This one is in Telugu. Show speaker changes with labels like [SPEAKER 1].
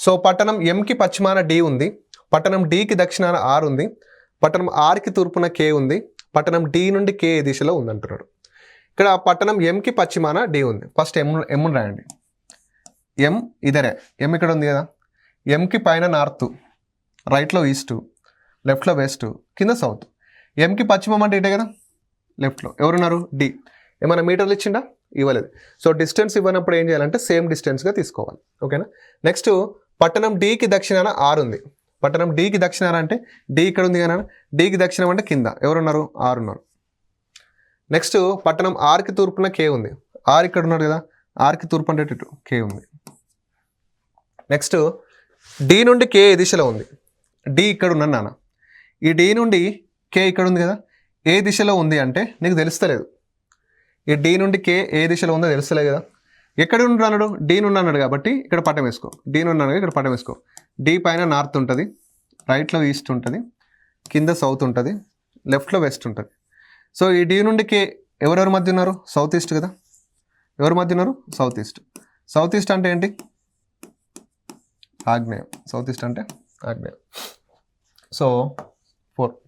[SPEAKER 1] సో పట్టణం ఎంకి పశ్చిమాన డి ఉంది, పట్టణం డికి దక్షిణాన ఆర్ ఉంది, పట్టణం ఆర్కి తూర్పున కే ఉంది, పట్టణం డి నుండి కే ఏ దిశలో ఉంది అంటున్నాడు. ఇక్కడ పట్టణం ఎంకి పశ్చిమాన డి ఉంది. ఫస్ట్ ఎమ్ను రాయండి. ఎం ఇదరే, ఎం ఇక్కడ ఉంది కదా, ఎంకి పైన నార్త్, రైట్లో ఈస్ట్, లెఫ్ట్లో వెస్ట్, కింద సౌత్. ఎంకి పశ్చిమం అంటే ఇటే కదా, లెఫ్ట్లో ఎవరున్నారు, డి. ఏమైనా మీటర్లు ఇచ్చిండా, ఇవ్వలేదు. సో డిస్టెన్స్ ఇవ్వనప్పుడు ఏం చేయాలంటే సేమ్ డిస్టెన్స్గా తీసుకోవాలి. ఓకేనా. నెక్స్ట్ పట్టణం డికి దక్షిణాన ఆర్ ఉంది. పట్టణం డికి దక్షిణాన అంటే డి ఇక్కడ ఉంది కదా, డికి దక్షిణం అంటే కింద ఎవరున్నారు, ఆర్ ఉన్నారు. నెక్స్ట్ పట్టణం ఆర్కి తూర్పున కే ఉంది. ఆర్ ఇక్కడ ఉన్నారు కదా, ఆర్కి తూర్పు అంటే ఇటు కే ఉంది. నెక్స్ట్ డి నుండి కే ఏ దిశలో ఉంది. డి ఇక్కడ ఉన్నాను నాన్న. ఈ డి నుండి కే ఇక్కడ ఉంది కదా, ఏ దిశలో ఉంది అంటే నీకు తెలుస్తలేదు. ఈ డి నుండి కే ఏ దిశలో ఉందో తెలుస్తలేదు కదా. ఎక్కడ ఉన్నాడు, డి నుండి అన్నాడు కాబట్టి ఇక్కడ పట్టం వేసుకో. డి నుండి అన్నాడు ఇక్కడ పట్టం వేసుకో. డి పైన నార్త్ ఉంటుంది, రైట్లో ఈస్ట్ ఉంటుంది, కింద సౌత్ ఉంటుంది, లెఫ్ట్లో వెస్ట్ ఉంటుంది. సో ఈ డి నుండి కే ఎవరెవరి మధ్య ఉన్నారు, సౌత్ ఈస్ట్ కదా. ఎవరి మధ్య ఉన్నారు, సౌత్ ఈస్ట్. సౌత్ ఈస్ట్ అంటే ఏంటి, ఆగ్నేయం. సౌత్ ఈస్ట్ అంటే ఆగ్నేయం. సో 4